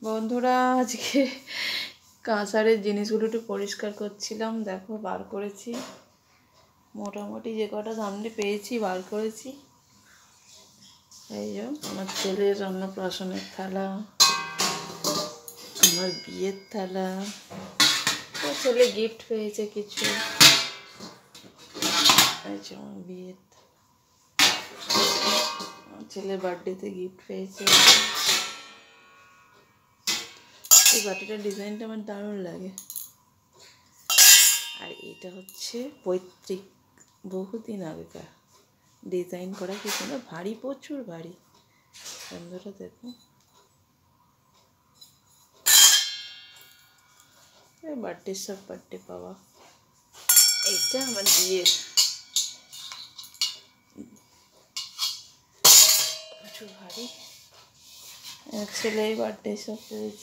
বন্ধুরা আজকে কাঁসারের জিনিসগুলো একটু পরিষ্কার করছিলাম। দেখো বার করেছি, মোটামুটি যে কটা সামনে পেয়েছি বার করেছি। এই যে আমার ছেলের অন্নপ্রাশনের থালা, আমার বিয়ের থালা, ও ছেলে গিফট পেয়েছে কিছু। এই যে আমার বিয়ের, আমার ছেলের বার্থডেতে গিফট পেয়েছে। এই বাটিটার ডিজাইনটা আমার দারুণ লাগে। আর এটা হচ্ছে পৈতৃক, বহুদিন আগেকার ডিজাইন করা, কি সুন্দর, ভারী, প্রচুর ভারী। বন্ধুরা দেখো, বার্থডে সব বার্থডে পাওয়া। এইটা আমার বিয়ের, প্রচুর ভারী। এক ছেলে বার্থডে সব পেয়েছে।